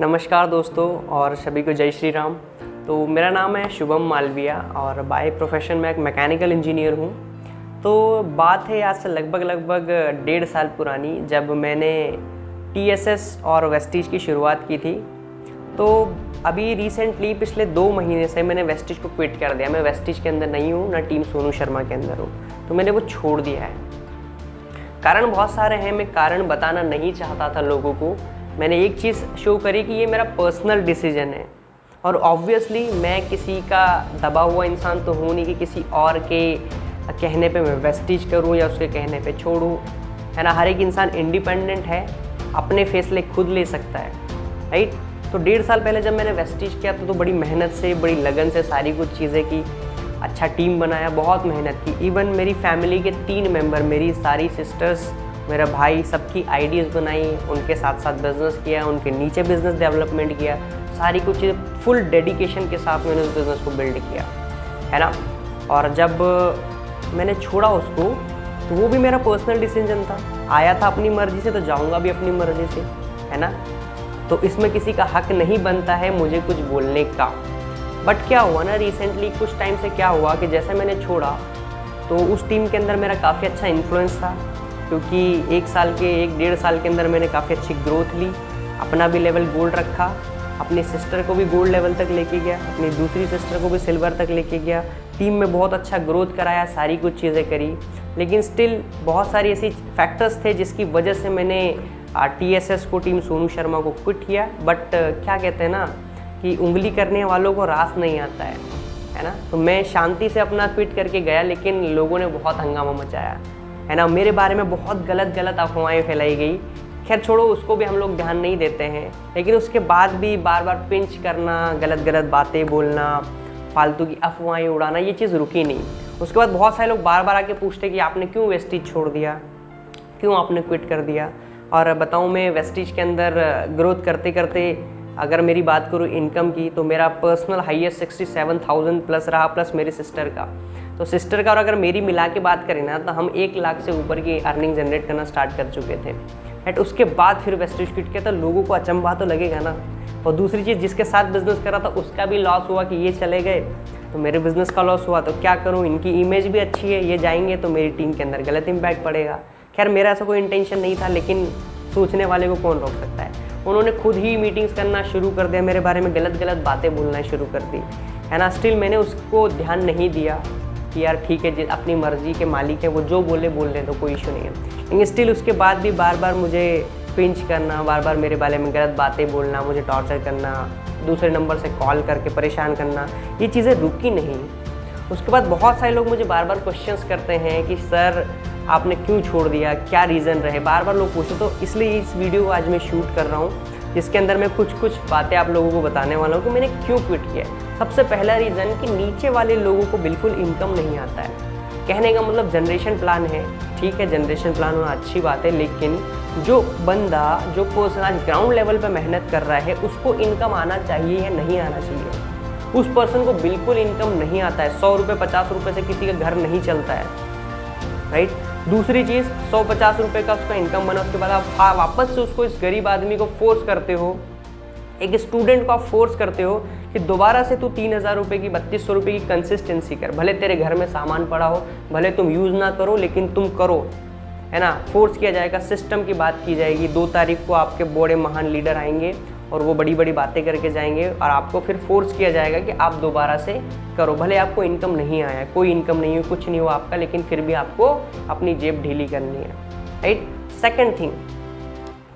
नमस्कार दोस्तों और सभी को जय श्री राम। तो मेरा नाम है शुभम मालविया और बाय प्रोफेशन में एक मैकेनिकल इंजीनियर हूँ। तो बात है आज से लगभग 1.5 साल पुरानी, जब मैंने टीएसएस और वेस्टीज की शुरुआत की थी। तो अभी रिसेंटली पिछले 2 महीने से मैंने वेस्टीज को क्विट कर दिया। मैं वेस्टीज के अंदर नहीं हूँ, ना टीम सोनू शर्मा के अंदर हूँ, तो मैंने वो छोड़ दिया है। कारण बहुत सारे हैं, मैं कारण बताना नहीं चाहता था लोगों को। मैंने एक चीज़ शो करी कि ये मेरा पर्सनल डिसीजन है, और ऑब्वियसली मैं किसी का दबा हुआ इंसान तो हूँ नहीं कि किसी और के कहने पे मैं वेस्टीज करूँ या उसके कहने पे छोड़ूँ, है ना। हर एक इंसान इंडिपेंडेंट है, अपने फैसले खुद ले सकता है, राइट। तो 1.5 साल पहले जब मैंने वेस्टीज किया तो बड़ी मेहनत से, बड़ी लगन से सारी कुछ चीज़ें की, अच्छा टीम बनाया, बहुत मेहनत की। इवन मेरी फैमिली के 3 मेंबर, मेरी सारी सिस्टर्स, मेरा भाई, सबकी आइडियाज़ बनाई, उनके साथ साथ बिज़नेस किया, उनके नीचे बिज़नेस डेवलपमेंट किया, सारी कुछ चीज़ें फुल डेडिकेशन के साथ मैंने उस बिज़नेस को बिल्ड किया, है ना। और जब मैंने छोड़ा उसको तो वो भी मेरा पर्सनल डिसीजन था। आया था अपनी मर्ज़ी से तो जाऊँगा भी अपनी मर्ज़ी से, है ना। तो इसमें किसी का हक नहीं बनता है मुझे कुछ बोलने का। बट क्या हुआ ना, रिसेंटली कुछ टाइम से क्या हुआ कि जैसे मैंने छोड़ा तो उस टीम के अंदर मेरा काफ़ी अच्छा इन्फ्लुएंस था, क्योंकि 1.5 साल के अंदर मैंने काफ़ी अच्छी ग्रोथ ली, अपना भी लेवल गोल्ड रखा, अपनी सिस्टर को भी गोल्ड लेवल तक लेके गया, अपनी दूसरी सिस्टर को भी सिल्वर तक लेके गया, टीम में बहुत अच्छा ग्रोथ कराया, सारी कुछ चीज़ें करी। लेकिन स्टिल बहुत सारी ऐसी फैक्टर्स थे जिसकी वजह से मैंने टीएसएस को, टीम सोनू शर्मा को क्विट किया। बट क्या कहते हैं ना कि उंगली करने वालों को रास नहीं आता है ना। तो मैं शांति से अपना क्विट करके गया, लेकिन लोगों ने बहुत हंगामा मचाया, है ना। मेरे बारे में बहुत गलत अफवाहें फैलाई गई। खैर छोड़ो, उसको भी हम लोग ध्यान नहीं देते हैं। लेकिन उसके बाद भी बार बार पिंच करना, गलत बातें बोलना, फालतू की अफवाहें उड़ाना, ये चीज़ रुकी नहीं। उसके बाद बहुत सारे लोग बार आके पूछते कि आपने क्यों वेस्टीज छोड़ दिया, क्यों आपने क्विट कर दिया। और बताऊँ, मैं वेस्टीज के अंदर ग्रोथ करते करते अगर मेरी बात करूँ इनकम की, तो मेरा पर्सनल हाईएस्ट 67,000 प्लस रहा, प्लस मेरी सिस्टर का। तो सिस्टर का और अगर मेरी मिला के बात करें ना, तो हम 1 लाख से ऊपर की अर्निंग जनरेट करना स्टार्ट कर चुके थे। एट उसके बाद फिर वेस्टीज क्विट किया, तो लोगों को अचंभा तो लगेगा ना। और दूसरी चीज़, जिसके साथ बिजनेस कर रहा था उसका भी लॉस हुआ कि ये चले गए, तो मेरे बिजनेस का लॉस हुआ। तो क्या करूँ, इनकी इमेज भी अच्छी है, ये जाएंगे तो मेरी टीम के अंदर गलत इम्पैक्ट पड़ेगा। खैर मेरा ऐसा कोई इंटेंशन नहीं था, लेकिन सोचने वाले को कौन रोक सकता है। उन्होंने खुद ही मीटिंग्स करना शुरू कर दिया, मेरे बारे में गलत बातें बोलना शुरू कर दी, है ना। स्टिल मैंने उसको ध्यान नहीं दिया कि यार ठीक है, अपनी मर्जी के मालिक है, वो जो बोलने तो कोई इशू नहीं है। लेकिन स्टिल उसके बाद भी बार मुझे पिंच करना, बार मेरे बारे में गलत बातें बोलना, मुझे टॉर्चर करना, दूसरे नंबर से कॉल करके परेशान करना, ये चीज़ें रुकी नहीं। उसके बाद बहुत सारे लोग मुझे बार क्वेश्चंस करते हैं कि सर आपने क्यों छोड़ दिया, क्या रीज़न रहे, बार लोग पूछते। तो इसलिए इस वीडियो को आज मैं शूट कर रहा हूँ, जिसके अंदर मैं कुछ बातें आप लोगों को बताने वाला हूँ कि मैंने क्यों क्विट किया। सबसे पहला रीज़न कि नीचे वाले लोगों को बिल्कुल इनकम नहीं आता है। कहने का मतलब जनरेशन प्लान है, ठीक है, जनरेशन प्लान होना अच्छी बात है, लेकिन जो बंदा, जो पर्सन आज ग्राउंड लेवल पे मेहनत कर रहा है, उसको इनकम आना चाहिए या नहीं आना चाहिए। उस पर्सन को बिल्कुल इनकम नहीं आता है। 100 रुपये 50 रुपये से किसी का घर नहीं चलता है, राइट। दूसरी चीज़, 150 रुपये का उसका इनकम बना, उसके बाद आप वापस से उसको, इस गरीब आदमी को फोर्स करते हो, एक स्टूडेंट को आप फोर्स करते हो कि दोबारा से तू 3,000 रुपये की, 3,200 रुपये की कंसिस्टेंसी कर। भले तेरे घर में सामान पड़ा हो, भले तुम यूज़ ना करो, लेकिन तुम करो, है ना। फोर्स किया जाएगा, सिस्टम की बात की जाएगी। 2 तारीख को आपके बड़े महान लीडर आएंगे और वो बड़ी बातें करके जाएंगे, और आपको फिर फोर्स किया जाएगा कि आप दोबारा से करो। भले आपको इनकम नहीं आया, कोई इनकम नहीं हुई, कुछ नहीं हुआ आपका, लेकिन फिर भी आपको अपनी जेब ढीली करनी है, राइट। सेकेंड थिंग,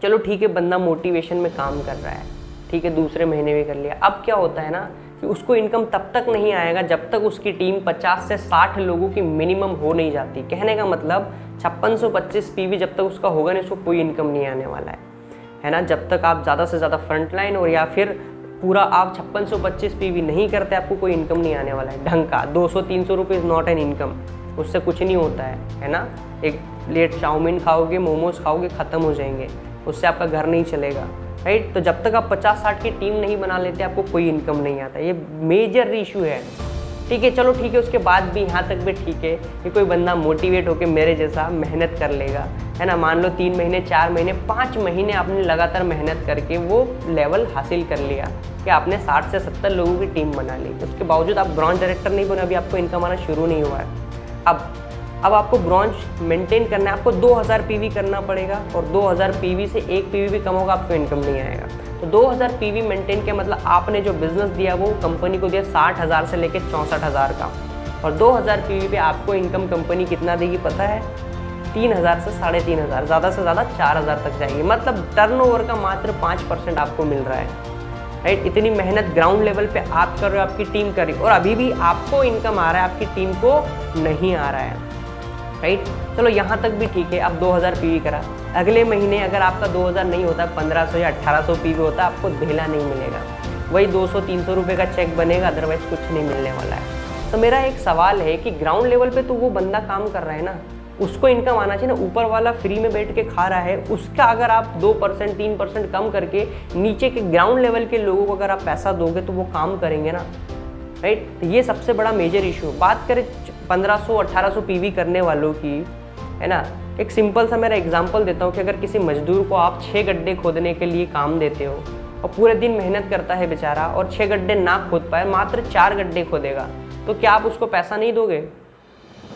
चलो ठीक है, बंदा मोटिवेशन में काम कर रहा है, ठीक है, दूसरे महीने भी कर लिया। अब क्या होता है ना कि उसको इनकम तब तक नहीं आएगा जब तक उसकी टीम 50 से 60 लोगों की मिनिमम हो नहीं जाती। कहने का मतलब 5625 पीवी जब तक उसका होगा नहीं, उसको कोई इनकम नहीं आने वाला है ना। जब तक आप ज़्यादा से ज़्यादा फ्रंटलाइन और या फिर पूरा आप 5625 पीवी नहीं करते, आपको कोई इनकम नहीं आने वाला है ढंग का। 200-300 रुपये इज़ नॉट एन इनकम, उससे कुछ नहीं होता है ना। एक प्लेट चाउमीन खाओगे, मोमोज खाओगे, ख़त्म हो जाएंगे, उससे आपका घर नहीं चलेगा, राइट। तो जब तक आप 50-60 की टीम नहीं बना लेते, आपको कोई इनकम नहीं आता। ये मेजर इशू है, ठीक है, चलो ठीक है, उसके बाद भी यहाँ तक भी ठीक है कि कोई बंदा मोटिवेट होकर मेरे जैसा मेहनत कर लेगा, है ना। मान लो 3 महीने, 4 महीने, 5 महीने आपने लगातार मेहनत करके वो लेवल हासिल कर लिया कि आपने 60 से 70 लोगों की टीम बना ली। उसके बावजूद आप ब्रॉन्ज डायरेक्टर नहीं बने, अभी आपको इनकम आना शुरू नहीं हुआ है। अब आपको ब्रॉन्ज मेंटेन करना है, आपको 2000 पीवी करना पड़ेगा, और 2000 पीवी से 1 पीवी भी कम होगा, आपको इनकम नहीं आएगा। तो 2000 पीवी मेंटेन किया मतलब आपने जो बिजनेस दिया वो कंपनी को दिया 60,000 से लेकर 64,000 का, और 2000 पीवी पे आपको इनकम कंपनी कितना देगी पता है? 3000 से 3500, ज़्यादा से ज़्यादा 4000 तक जाएगी। मतलब टर्नओवर का मात्र 5% आपको मिल रहा है, राइट। इतनी मेहनत ग्राउंड लेवल पे आप कर रहे हो, आपकी टीम कर रही है, और अभी भी आपको इनकम आ रहा है, आपकी टीम को नहीं आ रहा है, राइट। चलो यहाँ तक भी ठीक है, आप 2000 पीवी करा, अगले महीने अगर आपका 2000 नहीं होता, 1500 या 1800 पीवी होता, आपको धेला नहीं मिलेगा, वही 200-300 रुपये का चेक बनेगा, अदरवाइज कुछ नहीं मिलने वाला है। तो मेरा एक सवाल है कि ग्राउंड लेवल पे तो वो बंदा काम कर रहा है ना, उसको इनकम आना चाहिए ना। ऊपर वाला फ्री में बैठ के खा रहा है, उसका अगर आप 2%, 3% कम करके नीचे के ग्राउंड लेवल के लोगों को अगर आप पैसा दोगे तो वो काम करेंगे ना, राइट। तो ये सबसे बड़ा मेजर इशू। बात करें 1500-1800 पीवी करने वालों की, है ना, एक सिंपल सा मेरा एग्जांपल देता हूँ कि अगर किसी मजदूर को आप 6 गड्ढे खोदने के लिए काम देते हो और पूरे दिन मेहनत करता है बेचारा, और 6 गड्ढे ना खोद पाए, मात्र 4 गड्ढे खोदेगा, तो क्या आप उसको पैसा नहीं दोगे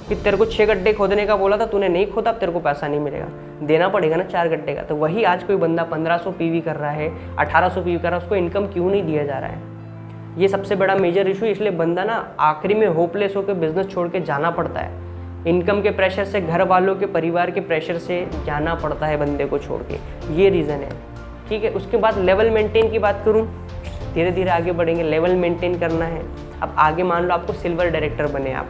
कि तेरे को 6 गड्ढे खोदने का बोला था, तूने नहीं खोदा, अब तेरे को पैसा नहीं मिलेगा? देना पड़ेगा ना 4 गड्ढे का। तो वही आज कोई बंदा 1500 पीवी कर रहा है, 1800 पीवी कर रहा है, उसको इनकम क्यों नहीं दिया जा रहा है? ये सबसे बड़ा मेजर इशू। इसलिए बंदा ना आखिरी में होपलेस होकर बिजनेस छोड़ के जाना पड़ता है, इनकम के प्रेशर से, घर वालों के, परिवार के प्रेशर से जाना पड़ता है बंदे को छोड़ के। ये रीज़न है, ठीक है। उसके बाद लेवल मेंटेन की बात करूँ, धीरे धीरे आगे बढ़ेंगे। लेवल मेंटेन करना है। अब आगे मान लो आपको सिल्वर डायरेक्टर बने आप,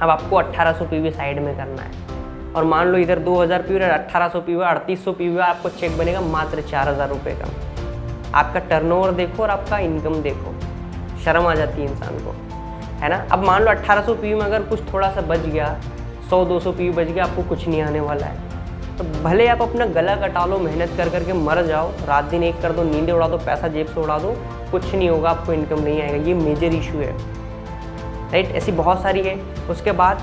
अब आपको 1800 पीवी साइड में करना है, और मान लो इधर 2000 पीवी और 1800 पीवी, 3800 पीवी, आपको चेक बनेगा मात्र 4000 रुपये का। आपका टर्नओवर देखो और आपका इनकम देखो, शर्म आ जाती है इंसान को, है ना। अब मान लो 1800 पीवी में अगर कुछ थोड़ा सा बच गया, 100-200 पीवी बच गया, आपको कुछ नहीं आने वाला है। तो भले आप अपना गला कटा लो, मेहनत कर करके मर जाओ, रात दिन एक कर दो, नींदें उड़ा दो, पैसा जेब से उड़ा दो, कुछ नहीं होगा, आपको इनकम नहीं आएगा। ये मेजर इशू है, राइट। ऐसी बहुत सारी है। उसके बाद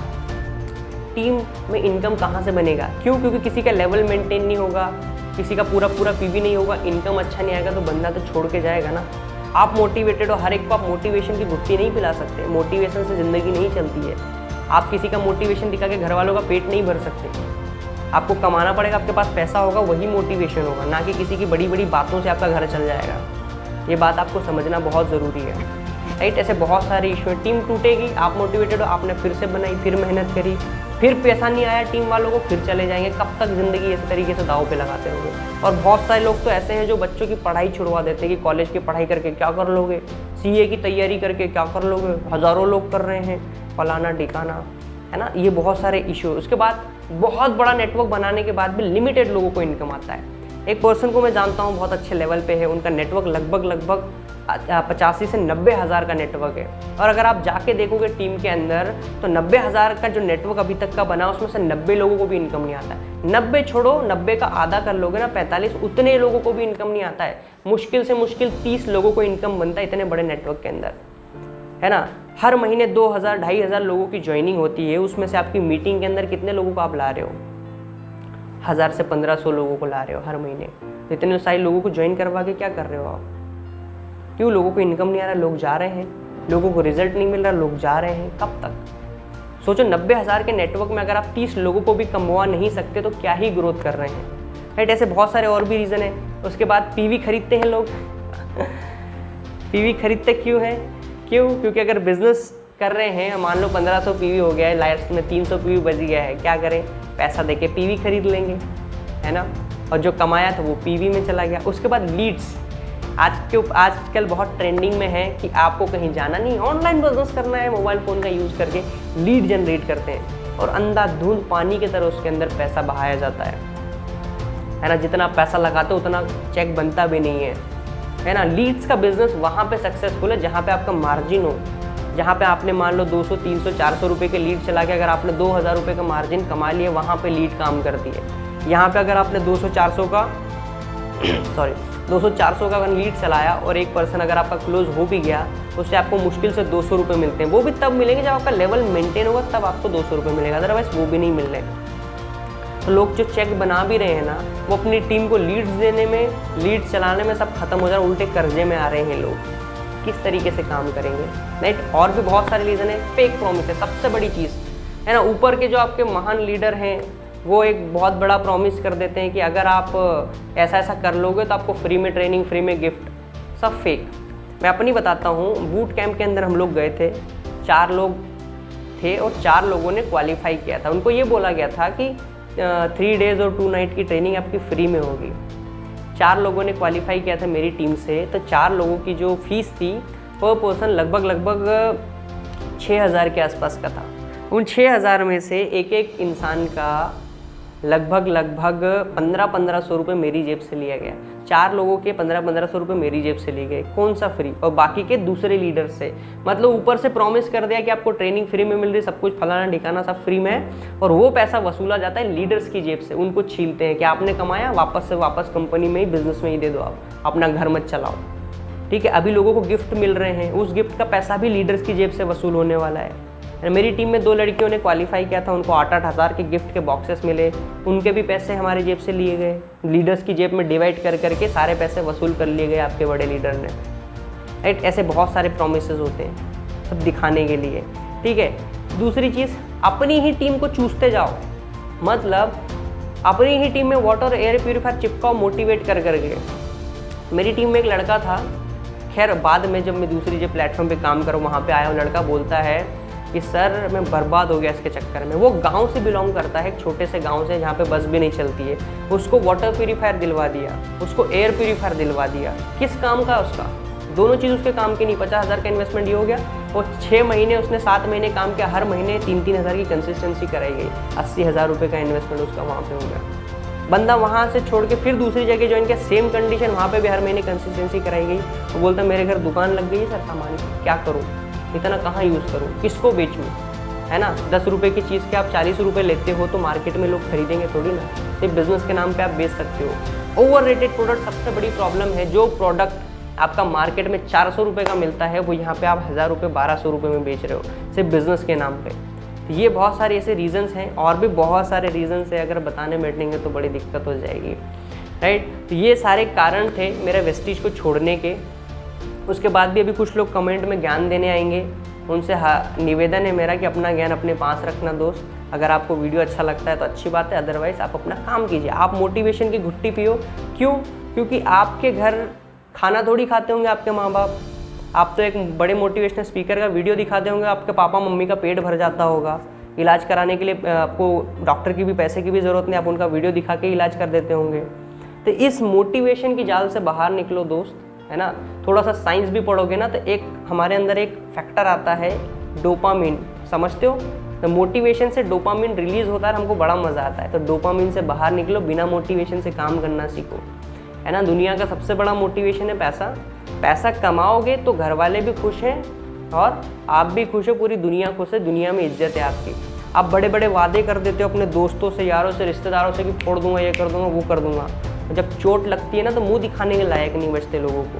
टीम में इनकम कहाँ से बनेगा? क्यों? क्योंकि किसी का लेवल मेंटेन नहीं होगा, किसी का पूरा पीवी नहीं होगा, इनकम अच्छा नहीं आएगा, तो बंदा तो छोड़ के जाएगा ना। आप मोटिवेटेड हो, हर एक को आप मोटिवेशन की गुत्थी नहीं पिला सकते, मोटिवेशन से ज़िंदगी नहीं चलती है। आप किसी का मोटिवेशन दिखा के घर वालों का पेट नहीं भर सकते। आपको कमाना पड़ेगा, आपके पास पैसा होगा, वही मोटिवेशन होगा, ना कि किसी की बड़ी बड़ी बातों से आपका घर चल जाएगा। ये बात आपको समझना बहुत ज़रूरी है, राइट। ऐसे बहुत सारे इशू हैं। टीम टूटेगी, आप मोटिवेटेड हो, आपने फिर से बनाई, फिर मेहनत करी, फिर पैसा नहीं आया टीम वालों को, फिर चले जाएंगे। कब तक ज़िंदगी इस तरीके से दाव पे लगाते रहोगे? और बहुत सारे लोग तो ऐसे हैं जो बच्चों की पढ़ाई छुड़वा देते हैं कि कॉलेज की पढ़ाई करके क्या कर लोगे, सीए की तैयारी करके क्या कर लोगे, हज़ारों लोग कर रहे हैं, फलाना ढिकाना, है ना। ये बहुत सारे इशू है। उसके बाद बहुत बड़ा नेटवर्क बनाने के बाद भी लिमिटेड लोगों को इनकम आता है। एक पर्सन को मैं जानता हूँ, बहुत अच्छे लेवल पे है, उनका नेटवर्क लगभग 85 से 90 हज़ार का नेटवर्क है। और अगर आप जाके देखोगे टीम के अंदर, तो 90 हज़ार का जो नेटवर्क अभी तक का बना, उसमें से 90 लोगों को भी इनकम नहीं आता है। 90 छोड़ो, 90 का आधा कर लोगे ना, 45, उतने लोगों को भी इनकम नहीं आता है। मुश्किल से मुश्किल 30 लोगों को इनकम बनता है इतने बड़े नेटवर्क के अंदर, है ना। हर महीने 2000, 2500 लोगों की ज्वाइनिंग होती है। उसमें से आपकी मीटिंग के अंदर कितने लोगों को आप ला रहे हो? 1000 से 1500 लोगों को ला रहे हो हर महीने। तो इतने सारे लोगों को ज्वाइन करवा के क्या कर रहे हो आप? क्यों? लोगों को इनकम नहीं आ रहा, लोग जा रहे हैं, लोगों को रिजल्ट नहीं मिल रहा, लोग जा रहे हैं। कब तक? सोचो, 90 हज़ार के नेटवर्क में अगर आप 30 लोगों को भी कमवा नहीं सकते तो क्या ही ग्रोथ कर रहे हैं, राइट। ऐसे बहुत सारे और भी रीज़न है। उसके बाद पीवी खरीदते हैं लोग पीवी खरीदते क्यों हैं? क्योंकि अगर बिजनेस कर रहे हैं, मान लो 1500 पीवी हो गया है, लास्ट में 300 पीवी बच गया है, क्या करें? पैसा देके पीवी खरीद लेंगे, है ना। और जो कमाया था वो पीवी में चला गया। उसके बाद लीड्स, आजकल बहुत ट्रेंडिंग में है कि आपको कहीं जाना नहीं, ऑनलाइन बिजनेस करना है, मोबाइल फ़ोन का यूज़ करके लीड जनरेट करते हैं, और अंधाधुंध पानी की तरह उसके अंदर पैसा बहाया जाता है ना। जितना पैसा लगाते हो उतना चेक बनता भी नहीं है ना। लीड्स का बिजनेस वहाँ पे सक्सेसफुल है जहाँ पे आपका मार्जिन हो, जहाँ पे आपने मान लो 200, 300, 400 रुपये के लीड चला के अगर आपने 2000 रुपये का मार्जिन कमा लिया, वहाँ पे लीड काम करती है। यहाँ पे अगर आपने 200, 400 का 200-400 का अगर लीड चलाया और एक पर्सन अगर आपका क्लोज हो भी गया तो उससे आपको मुश्किल से 200 रुपये मिलते हैं। वो भी तब मिलेंगे जब आपका लेवल मेंटेन होगा, तब आपको 200 रुपये मिलेगा, अदरवाइज वो भी नहीं मिल रहे। तो लोग जो चेक बना भी रहे हैं ना, वो अपनी टीम को लीड्स देने में, लीड्स चलाने में सब खत्म हो जा रहा है, उल्टे कर्जे में आ रहे हैं लोग। किस तरीके से काम करेंगे, राइट। और भी बहुत सारे रीज़न है। फेक प्रॉमिस है सबसे बड़ी चीज़, है ना। ऊपर के जो आपके महान लीडर हैं वो एक बहुत बड़ा प्रॉमिस कर देते हैं कि अगर आप ऐसा ऐसा कर लोगे तो आपको फ्री में ट्रेनिंग, फ्री में गिफ्ट, सब फेक। मैं अपनी बताता हूँ, बूट कैंप के अंदर हम लोग गए थे, 4 लोग थे और 4 लोगों ने क्वालिफाई किया था। उनको ये बोला गया था कि 3 डेज़ और 2 नाइट की ट्रेनिंग आपकी फ्री में होगी। 4 लोगों ने क्वालिफाई किया था मेरी टीम से, तो 4 लोगों की जो फीस थी पर पर्सन लगभग 6,000 के आसपास का था। उन 6,000 में से एक एक इंसान का लगभग 1500 रुपये मेरी जेब से लिया गया। 4 लोगों के 1500 रुपये मेरी जेब से लिए गए। कौन सा फ्री? और बाकी के दूसरे लीडर से। मतलब ऊपर से प्रॉमिस कर दिया कि आपको ट्रेनिंग फ्री में मिल रही, सब कुछ फलाना ठिकाना सब फ्री में है, और वो पैसा वसूला जाता है लीडर्स की जेब से। उनको छीलते हैं कि आपने कमाया, वापस से वापस कंपनी में ही, बिजनेस में ही दे दो, आप अपना घर मत चलाओ, ठीक है। अभी लोगों को गिफ्ट मिल रहे हैं, उस गिफ्ट का पैसा भी लीडर्स की जेब से वसूल होने वाला है। मेरी टीम में 2 लड़कियों ने क्वालिफाई किया था, उनको 8-8 हज़ार के गिफ्ट के बॉक्सेस मिले, उनके भी पैसे हमारे जेब से लिए गए। लीडर्स की जेब में डिवाइड कर करके सारे पैसे वसूल कर लिए गए आपके बड़े लीडर ने, राइट। ऐसे बहुत सारे प्रोमिसेस होते हैं सब दिखाने के लिए, ठीक है। दूसरी चीज़, अपनी ही टीम को चूसते जाओ। मतलब अपनी ही टीम में वाटर एयर प्यूरीफायर चिपकाओ मोटिवेट कर करके। मेरी टीम में एक लड़का था, खैर बाद में जब मैं दूसरी जो प्लेटफॉर्म पे काम करूँ वहाँ पे आया, वो लड़का बोलता है कि सर मैं बर्बाद हो गया इसके चक्कर में। वो गांव से बिलोंग करता है, एक छोटे से गांव से जहाँ पे बस भी नहीं चलती है। उसको वाटर प्यूरीफायर दिलवा दिया, उसको एयर प्यूरीफायर दिलवा दिया। किस काम का? उसका दोनों चीज़ उसके काम की नहीं। 50,000 का इन्वेस्टमेंट ये हो गया, और 6 महीने उसने 7 महीने काम किया, हर महीने 3-3 हज़ार की कंसिस्टेंसी कराई गई। 80,000 रुपये का इन्वेस्टमेंट उसका वहाँ पर हो गया। बंदा वहाँ से छोड़ के फिर दूसरी जगह ज्वाइन किया, सेम कंडीशन, वहाँ पे भी हर महीने कंसिस्टेंसी कराई गई। वो बोलता मेरे घर दुकान लग गई है सर सामान की, क्या करूँ, इतना कहाँ यूज़ करूँ, किसको बेचूँ, है ना। 10 रुपये की चीज़ के आप 40 रुपये लेते हो तो मार्केट में लोग खरीदेंगे थोड़ी ना। सिर्फ बिजनेस के नाम पे आप बेच सकते हो। ओवररेटेड प्रोडक्ट सबसे बड़ी प्रॉब्लम है। जो प्रोडक्ट आपका मार्केट में 400 रुपये का मिलता है, वो यहाँ पे आप 1000 रुपये 1200 रुपये में बेच रहे हो, सिर्फ बिजनेस के नाम पे। तो ये बहुत सारे ऐसे रीजंस हैं, और भी बहुत सारे रीजंस हैं, अगर बताने बैठेंगे तो बड़ी दिक्कत हो जाएगी, राइट। तो ये सारे कारण थे मेरे वेस्टीज को छोड़ने के। उसके बाद भी अभी कुछ लोग कमेंट में ज्ञान देने आएंगे, उनसे निवेदन है मेरा कि अपना ज्ञान अपने पास रखना दोस्त। अगर आपको वीडियो अच्छा लगता है तो अच्छी बात है, अदरवाइज़ आप अपना काम कीजिए। आप मोटिवेशन की घुट्टी पियो। क्यों? क्योंकि आपके घर खाना थोड़ी खाते होंगे आपके माँ बाप। आप तो एक बड़े मोटिवेशनल स्पीकर का वीडियो दिखाते होंगे, आपके पापा मम्मी का पेट भर जाता होगा। इलाज कराने के लिए आपको डॉक्टर की भी पैसे की भी ज़रूरत नहीं, आप उनका वीडियो दिखा के इलाज कर देते होंगे। तो इस मोटिवेशन की जाल से बाहर निकलो दोस्त, है ना। थोड़ा सा साइंस भी पढ़ोगे ना तो एक हमारे अंदर एक फैक्टर आता है डोपामिन, समझते हो। तो मोटिवेशन से डोपामिन रिलीज होता है, हमको बड़ा मज़ा आता है। तो डोपामिन से बाहर निकलो, बिना मोटिवेशन से काम करना सीखो, है ना। दुनिया का सबसे बड़ा मोटिवेशन है पैसा। पैसा कमाओगे तो घर वाले भी खुश हैं और आप भी खुश हो, पूरी दुनिया खुश है, दुनिया में इज्जत है आपकी। आप बड़े बड़े वादे कर देते हो अपने दोस्तों से, यारों से, रिश्तेदारों से कि फोड़ दूंगा, ये कर दूंगा, वो कर दूंगा। जब चोट लगती है ना तो मुंह दिखाने के लायक नहीं बचते लोगों को,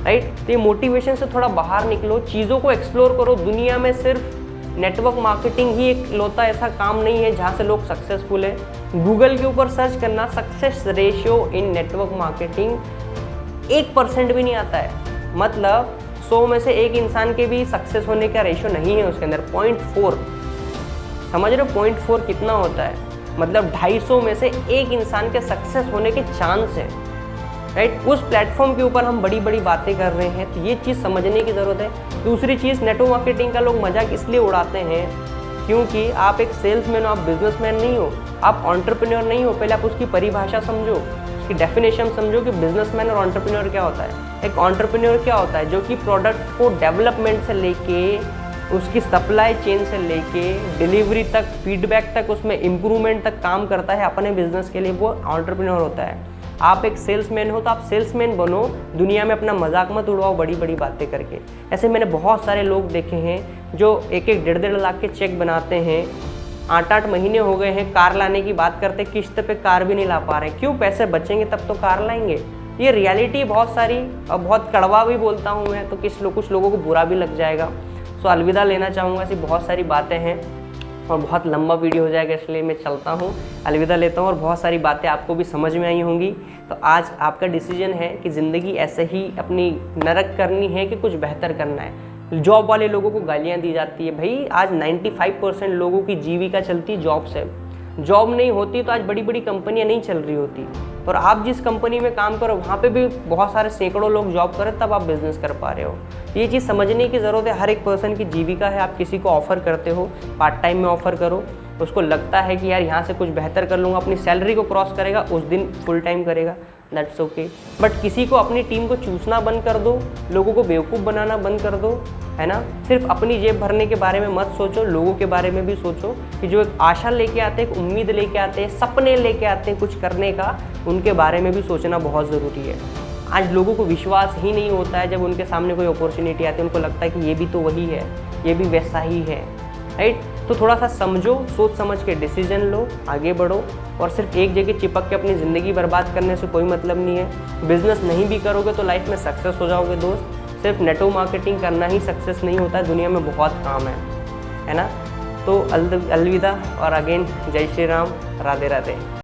राइट। तो ये मोटिवेशन से थोड़ा बाहर निकलो, चीज़ों को एक्सप्लोर करो। दुनिया में सिर्फ नेटवर्क मार्केटिंग ही एक लौता ऐसा काम नहीं है जहाँ से लोग सक्सेसफुल है। गूगल के ऊपर सर्च करना, success ratio in network marketing 1% भी नहीं आता है। मतलब 100 में से एक इंसान के भी सक्सेस होने का रेशियो नहीं है उसके अंदर, 0.4। समझ रहे हो 0.4 कितना होता है? मतलब 250 में से एक इंसान के सक्सेस होने के चांस है, राइट। उस प्लेटफॉर्म के ऊपर हम बड़ी बड़ी बातें कर रहे हैं, तो ये चीज़ समझने की ज़रूरत है। दूसरी चीज़, नेटवर्क मार्केटिंग का लोग मजाक इसलिए उड़ाते हैं क्योंकि आप एक सेल्समैन हो, आप बिजनेसमैन नहीं हो, आप एंटरप्रेन्योर नहीं हो। पहले आप उसकी परिभाषा समझो, उसकी डेफिनेशन समझो कि बिजनेसमैन और एंटरप्रेन्योर क्या होता है। एक एंटरप्रेन्योर क्या होता है? जो कि प्रोडक्ट को डेवलपमेंट से लेके, उसकी सप्लाई चेन से लेके डिलीवरी तक, फीडबैक तक, उसमें इम्प्रूवमेंट तक काम करता है अपने बिजनेस के लिए, वो एंटरप्रेन्योर होता है। आप एक सेल्समैन हो तो आप सेल्समैन बनो, दुनिया में अपना मजाक मत उड़वाओ बड़ी बड़ी बातें करके। ऐसे मैंने बहुत सारे लोग देखे हैं जो 1-1, 1.5 लाख के चेक बनाते हैं, 8-8 महीने हो गए हैं कार लाने की बात करते, किस्त पे कार भी नहीं ला पा रहे। क्यों? पैसे बचेंगे तब तो कार लाएंगे, ये रियलिटी बहुत सारी, और बहुत कड़वा भी बोलता हूँ मैं, तो कुछ लोगों को बुरा भी लग जाएगा। सो अलविदा लेना चाहूँगा। ऐसी बहुत सारी बातें हैं और बहुत लंबा वीडियो हो जाएगा, इसलिए मैं चलता हूँ, अलविदा लेता हूँ। और बहुत सारी बातें आपको भी समझ में आई होंगी। तो आज आपका डिसीजन है कि ज़िंदगी ऐसे ही अपनी नरक करनी है कि कुछ बेहतर करना है। जॉब वाले लोगों को गालियाँ दी जाती है। भाई आज 95% लोगों की जीविका चलती जॉब से। जॉब नहीं होती तो आज बड़ी बड़ी कंपनियां नहीं चल रही होती। और आप जिस कंपनी में काम करो वहाँ पे भी बहुत सारे सैकड़ों लोग जॉब करें, तब आप बिजनेस कर पा रहे हो। ये चीज़ समझने की ज़रूरत है। हर एक पर्सन की जीविका है। आप किसी को ऑफ़र करते हो, पार्ट टाइम में ऑफ़र करो, उसको लगता है कि यार यहाँ से कुछ बेहतर कर लूँगा, अपनी सैलरी को क्रॉस करेगा, उस दिन फुल टाइम करेगा, दैट्स ओके। बट किसी को अपनी टीम को चूसना बंद कर दो, लोगों को बेवकूफ़ बनाना बंद कर दो, है ना। सिर्फ अपनी जेब भरने के बारे में मत सोचो, लोगों के बारे में भी सोचो कि जो एक आशा लेके आते हैं, एक उम्मीद लेके आते हैं, सपने लेके आते हैं कुछ करने का, उनके बारे में भी सोचना बहुत ज़रूरी है। आज लोगों को विश्वास ही नहीं होता है, जब उनके सामने कोई अपॉर्चुनिटी आती है उनको लगता है कि ये भी तो वही है, ये भी वैसा ही है, राइट। तो थोड़ा सा समझो, सोच समझ के डिसीजन लो, आगे बढ़ो। और सिर्फ एक जगह चिपक के अपनी ज़िंदगी बर्बाद करने से कोई मतलब नहीं है। बिजनेस नहीं भी करोगे तो लाइफ में सक्सेस हो जाओगे दोस्त। सिर्फ नेटवर्क मार्केटिंग करना ही सक्सेस नहीं होता है, दुनिया में बहुत काम है ना। तो अलविदा और अगेन जय श्री राम, राधे राधे।